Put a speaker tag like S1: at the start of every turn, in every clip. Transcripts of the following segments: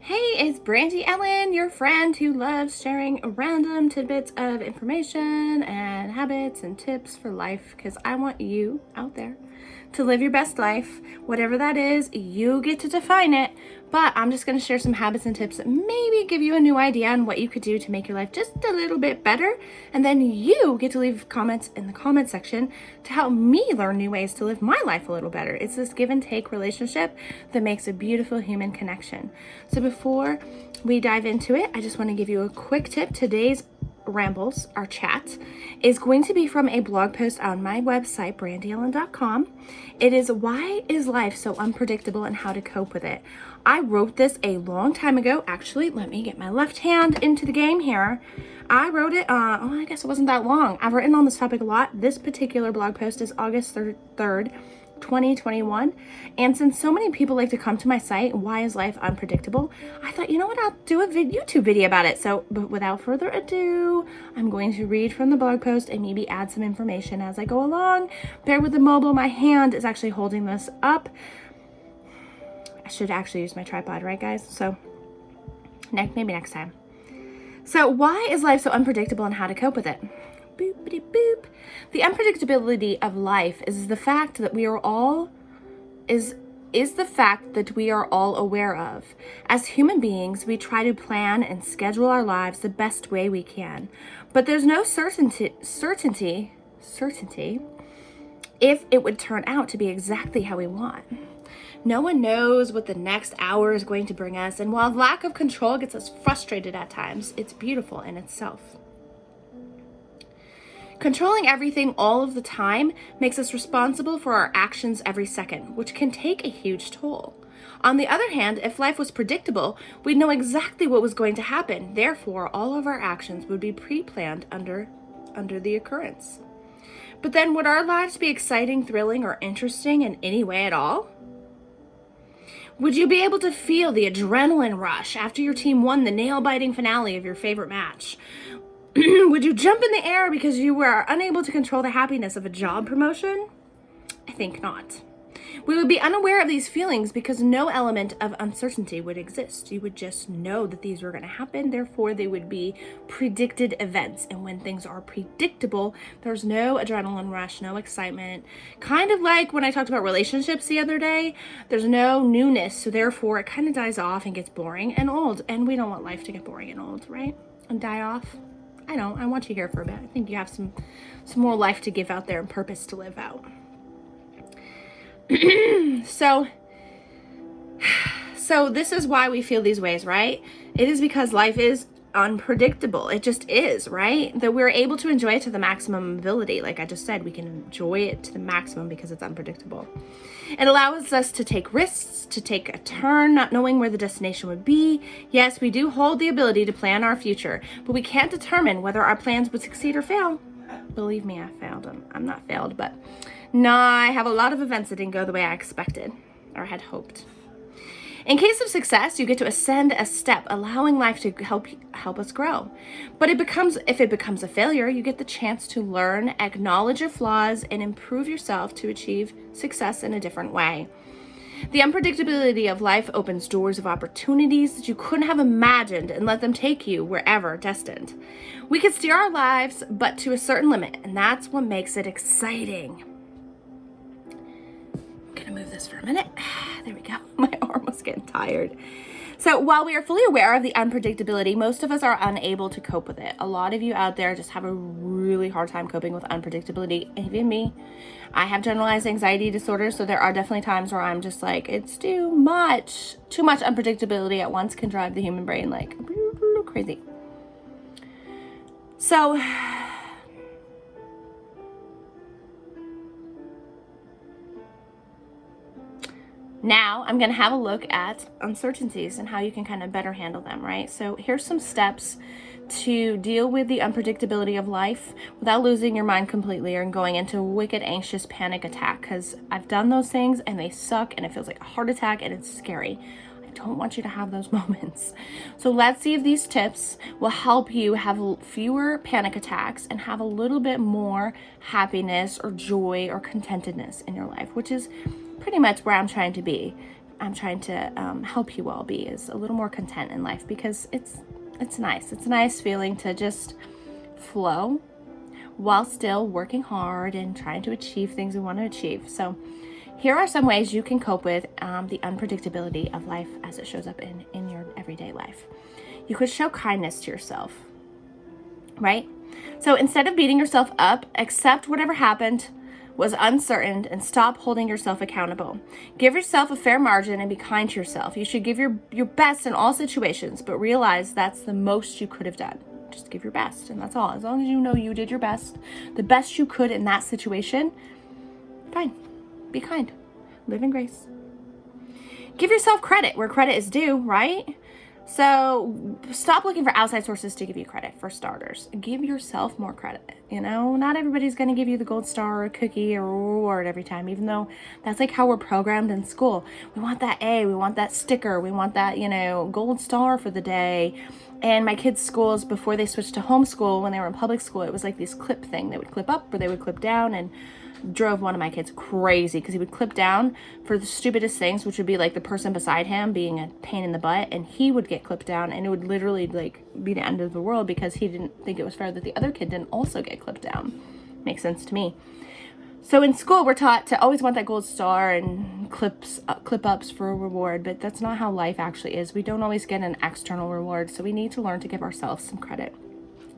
S1: Hey, it's Brandy Ellen, your friend who loves sharing random tidbits of information and habits and tips for life, because I want you out there to live your best life. Whatever that is, you get to define it, but I'm just going to share some habits and tips that maybe give you a new idea on what you could do to make your life just a little bit better, and then you get to leave comments in the comment section to help me learn new ways to live my life a little better. It's this give and take relationship that makes a beautiful human connection. So before we dive into it, I just want to give you a quick tip. Today's rambles, our chat, is going to be from a blog post on my website, brandyellen.com. It is Why is Life So Unpredictable and How to Cope with It. I wrote this a long time ago. Actually, let me get my left hand into the game here. I wrote it, I guess it wasn't that long. I've written on this topic a lot. This particular blog post is August 3rd, 2021. And since so many people like to come to my site, Why is Life Unpredictable? I thought, you know what, I'll do a YouTube video about it. So, but without further ado, I'm going to read from the blog post and maybe add some information as I go along. Bear with the mobile. My hand is actually holding this up. I should actually use my tripod, right, guys? So, maybe next time. So, why is life so unpredictable and how to cope with it? Boopity boop. The unpredictability of life is the fact that we are all the fact that we are all aware of. As human beings, we try to plan and schedule our lives the best way we can. But there's no certainty if it would turn out to be exactly how we want. No one knows what the next hour is going to bring us, and while lack of control gets us frustrated at times, it's beautiful in itself. Controlling everything all of the time makes us responsible for our actions every second, which can take a huge toll. On the other hand, if life was predictable, we'd know exactly what was going to happen. Therefore, all of our actions would be pre-planned under the occurrence. But then, would our lives be exciting, thrilling, or interesting in any way at all? Would you be able to feel the adrenaline rush after your team won the nail-biting finale of your favorite match? Would you jump in the air because you were unable to control the happiness of a job promotion? I think not. We would be unaware of these feelings because no element of uncertainty would exist. You would just know that these were going to happen, therefore they would be predicted events. And when things are predictable, there's no adrenaline rush, no excitement. Kind of like when I talked about relationships the other day, there's no newness, so therefore it kind of dies off and gets boring and old. And we don't want life to get boring and old, right? And die off. I don't. I want you here for a bit. I think you have some more life to give out there and purpose to live out. So this is why we feel these ways, right? It is because life is unpredictable. It just is, right? That we're able to enjoy it to the maximum ability. Like I just said, we can enjoy it to the maximum because it's unpredictable. It allows us to take risks, to take a turn, not knowing where the destination would be. Yes, we do hold the ability to plan our future, but we can't determine whether our plans would succeed or fail. Believe me, I failed. I'm not failed, but no, I have a lot of events that didn't go the way I expected or had hoped. In case of success, you get to ascend a step, allowing life to help us grow. But if it becomes a failure, you get the chance to learn, acknowledge your flaws, and improve yourself to achieve success in a different way. The unpredictability of life opens doors of opportunities that you couldn't have imagined and let them take you wherever destined. We can steer our lives, but to a certain limit, and that's what makes it exciting. Gonna move this for a minute. There we go. My arm was getting tired. So while we are fully aware of the unpredictability, most of us are unable to cope with it. A lot of you out there just have a really hard time coping with unpredictability. Even me. I have generalized anxiety disorder, so there are definitely times where I'm just like, it's too much. Too much unpredictability at once can drive the human brain like crazy. So now I'm going to have a look at uncertainties and how you can kind of better handle them, right? So here's some steps to deal with the unpredictability of life without losing your mind completely or going into a wicked, anxious panic attack, because I've done those things and they suck and it feels like a heart attack and it's scary. I don't want you to have those moments. So let's see if these tips will help you have fewer panic attacks and have a little bit more happiness or joy or contentedness in your life, which is pretty much where I'm trying to be. I'm trying to help you all be is a little more content in life, because it's nice. It's a nice feeling to just flow while still working hard and trying to achieve things we want to achieve. So here are some ways you can cope with the unpredictability of life as it shows up in your everyday life. You could show kindness to yourself, right? So instead of beating yourself up, accept whatever happened was uncertain and stop holding yourself accountable. Give yourself a fair margin and be kind to yourself. You should give your best in all situations, but realize that's the most you could have done. Just give your best, and that's all. As long as you know you did your best, the best you could in that situation, fine. Be kind. Live in grace. Give yourself credit where credit is due, right? So stop looking for outside sources to give you credit, for starters. Give yourself more credit. Not everybody's going to give you the gold star or cookie or reward every time, even though that's like how we're programmed in school. We want that A, we want that sticker, we want that, gold star for the day. And my kids' schools, before they switched to homeschool, when they were in public school, it was like this clip thing. They would clip up or they would clip down, and drove one of my kids crazy because he would clip down for the stupidest things, which would be like the person beside him being a pain in the butt, and he would get clipped down, and it would literally like be the end of the world because he didn't think it was fair that the other kid didn't also get clipped down. Makes sense to me. So in school, we're taught to always want that gold star and clip ups for a reward, but that's not how life actually is. We don't always get an external reward, so we need to learn to give ourselves some credit.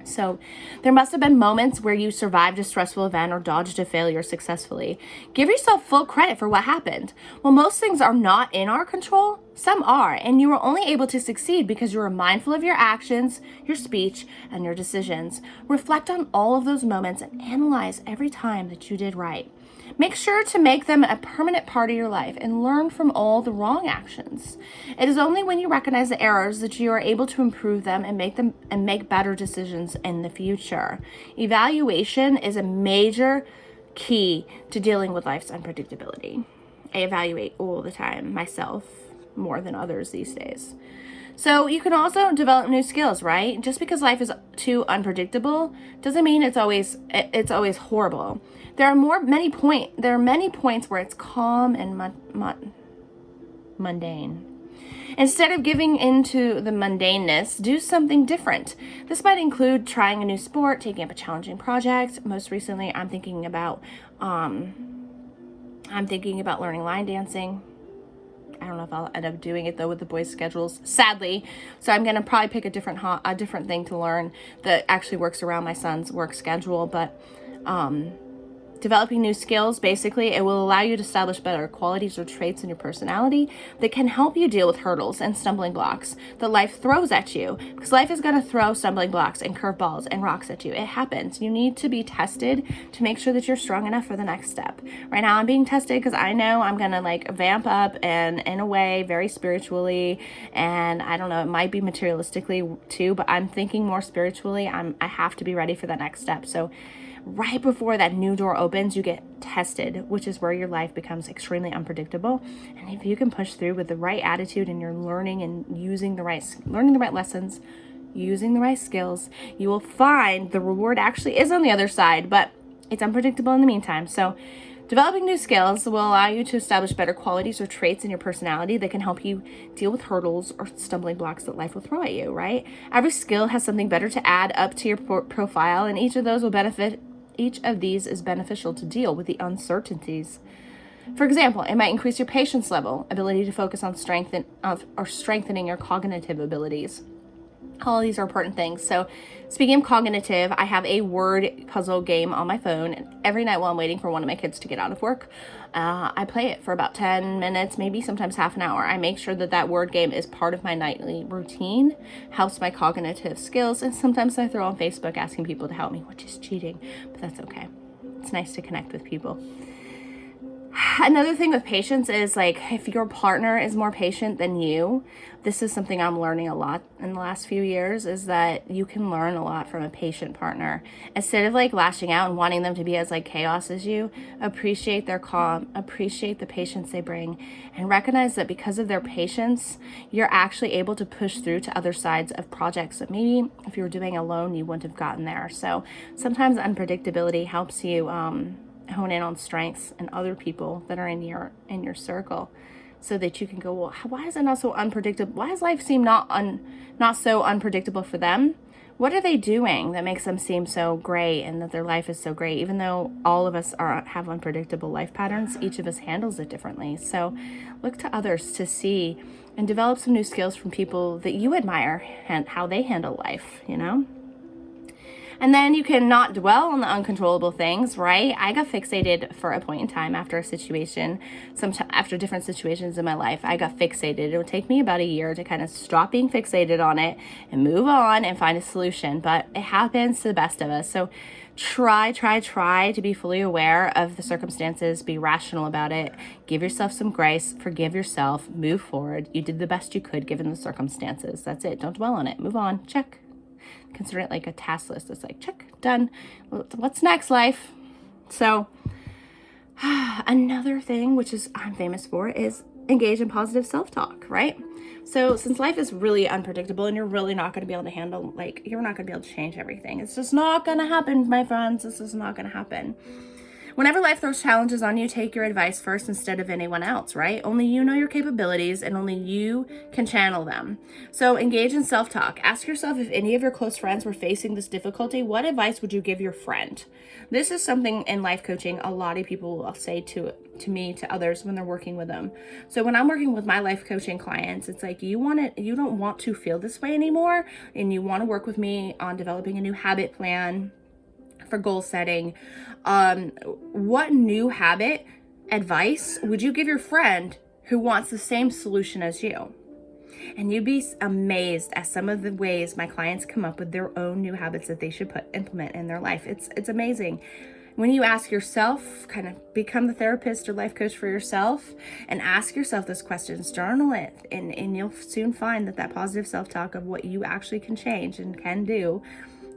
S1: So there must have been moments where you survived a stressful event or dodged a failure successfully. Give yourself full credit for what happened. While most things are not in our control, some are, and you were only able to succeed because you were mindful of your actions, your speech, and your decisions. Reflect on all of those moments and analyze every time that you did right. Make sure to make them a permanent part of your life and learn from all the wrong actions. It is only when you recognize the errors that you are able to improve them and make better decisions in the future. Evaluation is a major key to dealing with life's unpredictability. I evaluate all the time, myself, more than others these days. So you can also develop new skills, right? Just because life is too unpredictable doesn't mean it's always horrible. There are many points where it's calm and mundane. Instead of giving into the mundaneness, do something different. This might include trying a new sport, taking up a challenging project. Most recently, I'm thinking about learning line dancing. I don't know if I'll end up doing it though with the boys' schedules, sadly. So I'm gonna probably pick a different thing to learn that actually works around my son's work schedule. But developing new skills, basically, it will allow you to establish better qualities or traits in your personality that can help you deal with hurdles and stumbling blocks that life throws at you. Because life is going to throw stumbling blocks and curveballs and rocks at you. It happens. You need to be tested to make sure that you're strong enough for the next step. Right now, I'm being tested because I know I'm going to vamp up and in a way very spiritually, and I don't know, it might be materialistically too, but I'm thinking more spiritually. I have to be ready for that next step. So right before that new door opens, you get tested, which is where your life becomes extremely unpredictable. And if you can push through with the right attitude and you're learning and learning the right lessons, using the right skills, you will find the reward actually is on the other side, but it's unpredictable in the meantime. So developing new skills will allow you to establish better qualities or traits in your personality that can help you deal with hurdles or stumbling blocks that life will throw at you, right? Every skill has something better to add up to your profile, and each of these is beneficial to deal with the uncertainties. For example, it might increase your patience level, ability to focus on strengthening your cognitive abilities. All these are important things. So speaking of cognitive, I have a word puzzle game on my phone, and every night while I'm waiting for one of my kids to get out of work, I play it for about 10 minutes, maybe sometimes half an hour. I make sure that word game is part of my nightly routine, helps my cognitive skills, and sometimes I throw on Facebook asking people to help me, which is cheating, but that's okay. It's nice to connect with people. Another thing with patience is if your partner is more patient than you, this is something I'm learning a lot in the last few years, is that you can learn a lot from a patient partner. Instead of lashing out and wanting them to be as chaos as you, appreciate their calm, appreciate the patience they bring, and recognize that because of their patience, you're actually able to push through to other sides of projects that maybe if you were doing alone, you wouldn't have gotten there. So sometimes unpredictability helps you hone in on strengths and other people that are in your circle. so that you can go, well, why is it not so unpredictable? Why does life seem not so unpredictable for them? What are they doing that makes them seem so great and that their life is so great? Even though all of us have unpredictable life patterns, each of us handles it differently. So look to others to see and develop some new skills from people that you admire and how they handle life, you know? And then you can not dwell on the uncontrollable things, right? I got fixated for a point in time after a situation, after different situations in my life. I got fixated. It would take me about a year to kind of stop being fixated on it and move on and find a solution. But it happens to the best of us. So try to be fully aware of the circumstances, be rational about it, give yourself some grace, forgive yourself, move forward. You did the best you could given the circumstances. That's it. Don't dwell on it. Move on. Check. Consider it like a task list. It's like, check, done. What's next, life? So another thing, which is I'm famous for, is engage in positive self-talk, right? So since life is really unpredictable and you're really not going to be able to handle, like, you're not going to be able to change everything. It's just not going to happen, my friends. This is not going to happen. Whenever life throws challenges on you, take your advice first instead of anyone else, right? Only you know your capabilities and only you can channel them. So engage in self-talk. Ask yourself, if any of your close friends were facing this difficulty, what advice would you give your friend? This is something in life coaching a lot of people will say to me, to others when they're working with them. So when I'm working with my life coaching clients, it's like, you don't want to feel this way anymore, and you want to work with me on developing a new habit plan for goal setting. What new habit advice would you give your friend who wants the same solution as you? And you'd be amazed at some of the ways my clients come up with their own new habits that they should implement in their life. It's amazing. When you ask yourself, kind of become the therapist or life coach for yourself and ask yourself those questions, journal it, and you'll soon find that positive self-talk of what you actually can change and can do,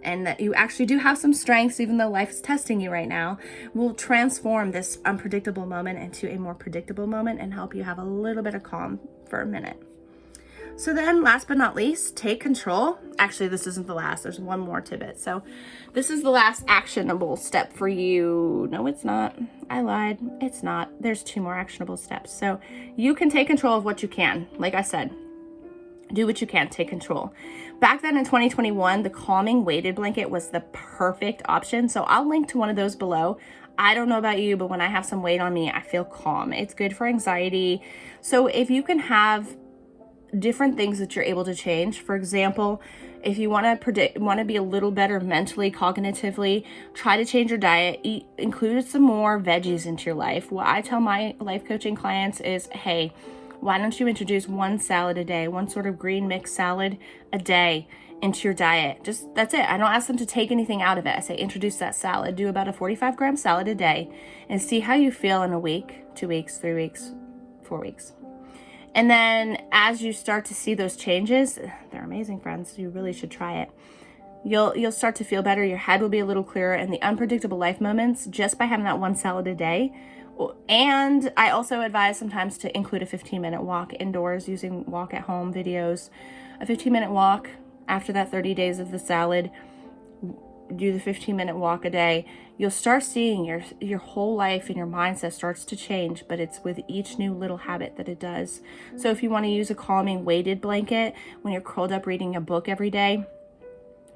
S1: and that you actually do have some strengths, even though life is testing you right now, will transform this unpredictable moment into a more predictable moment and help you have a little bit of calm for a minute. So then, last but not least, take control. Actually, this isn't the last. There's one more tidbit. So this is the last actionable step for you. No, it's not. I lied. It's not. There's 2 more actionable steps. So you can take control of what you can. Like I said, do what you can, take control. Back then in 2021, the calming weighted blanket was the perfect option. So I'll link to one of those below. I don't know about you, but when I have some weight on me, I feel calm. It's good for anxiety. So if you can have different things that you're able to change, for example, if you want to be a little better mentally, cognitively, try to change your diet, include some more veggies into your life. What I tell my life coaching clients is, hey, why don't you introduce one salad a day, one sort of green mixed salad a day into your diet? Just, that's it. I don't ask them to take anything out of it. I say, introduce that salad. Do about a 45-gram salad a day and see how you feel in a week, 2 weeks, 3 weeks, 4 weeks. And then as you start to see those changes, they're amazing, friends. You really should try it. You'll start to feel better. Your head will be a little clearer, and the unpredictable life moments, just by having that one salad a day. And I also advise sometimes to include a 15-minute walk indoors using walk at home videos. A 15-minute walk after that 30 days of the salad. Do the 15-minute walk a day. You'll start seeing your whole life and your mindset starts to change, but it's with each new little habit that it does. So if you want to use a calming weighted blanket when you're curled up reading a book every day,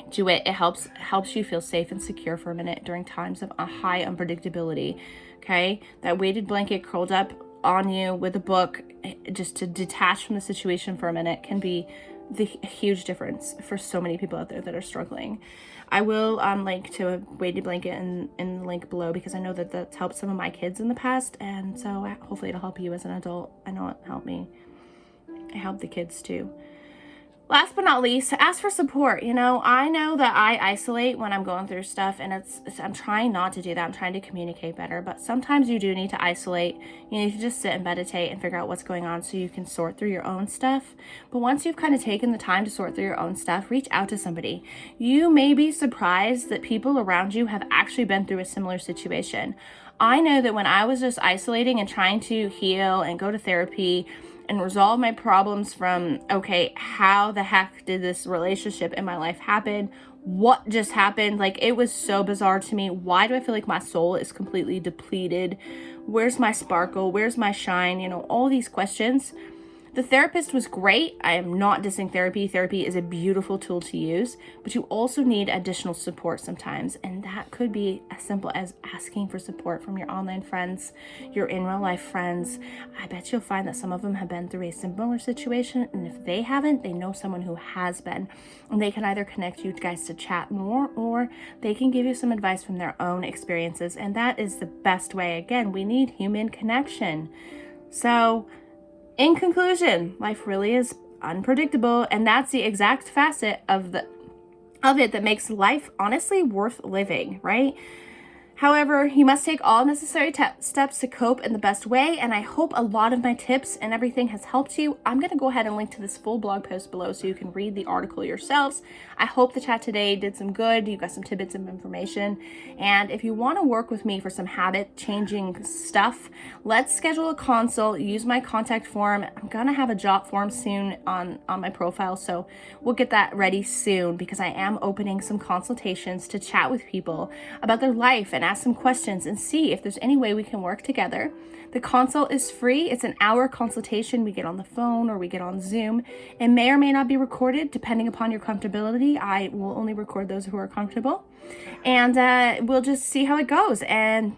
S1: do it. It helps you feel safe and secure for a minute during times of a high unpredictability. Okay, that weighted blanket curled up on you with a book, just to detach from the situation for a minute, can be the huge difference for so many people out there that are struggling. I will link to a weighted blanket in the link below, because I know that that's helped some of my kids in the past, and so hopefully it'll help you as an adult. I know it helped me. It helped the kids too. Last but not least, ask for support. I know that I isolate when I'm going through stuff, and I'm trying not to do that. I'm trying to communicate better, but sometimes you do need to isolate. You need to just sit and meditate and figure out what's going on so you can sort through your own stuff. But once you've kind of taken the time to sort through your own stuff, reach out to somebody. You may be surprised that people around you have actually been through a similar situation. I know that when I was just isolating and trying to heal and go to therapy, and resolve my problems from, okay, how the heck did this relationship in my life happen? What just happened? Like, it was so bizarre to me. Why do I feel like my soul is completely depleted? Where's my sparkle? Where's my shine? You know, all these questions. The therapist was great. I am not dissing therapy. Therapy is a beautiful tool to use, but you also need additional support sometimes. And that could be as simple as asking for support from your online friends, your in real life friends. I bet you'll find that some of them have been through a similar situation. And if they haven't, they know someone who has been. And they can either connect you guys to chat more, or they can give you some advice from their own experiences. And that is the best way. Again, we need human connection. So, in conclusion, life really is unpredictable, and that's the exact facet of it that makes life honestly worth living, right? However, you must take all necessary steps to cope in the best way, and I hope a lot of my tips and everything has helped you. I'm going to go ahead and link to this full blog post below so you can read the article yourselves. I hope the chat today did some good. You got some tidbits of information, and if you want to work with me for some habit changing stuff, let's schedule a consult. Use my contact form. I'm going to have a jot form soon on my profile, so we'll get that ready soon, because I am opening some consultations to chat with people about their life and ask some questions and see if there's any way we can work together. The consult is free. It's an hour consultation. We get on the phone or we get on Zoom. It may or may not be recorded depending upon your comfortability. I will only record those who are comfortable, and we'll just see how it goes and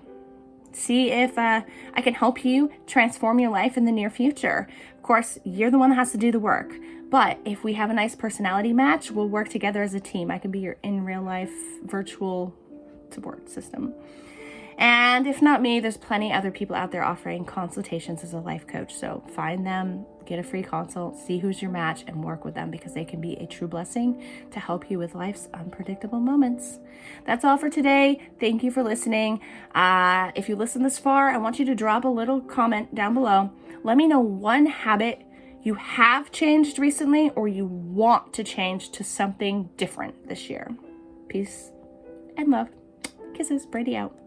S1: see if I can help you transform your life in the near future. Of course, you're the one that has to do the work, but if we have a nice personality match, we'll work together as a team. I can be your in real life virtual support system. And if not me, there's plenty other people out there offering consultations as a life coach. So find them, get a free consult, see who's your match, and work with them, because they can be a true blessing to help you with life's unpredictable moments. That's all for today. Thank you for listening. If you listen this far, I want you to drop a little comment down below. Let me know one habit you have changed recently or you want to change to something different this year. Peace and love. Kisses. Brandy out.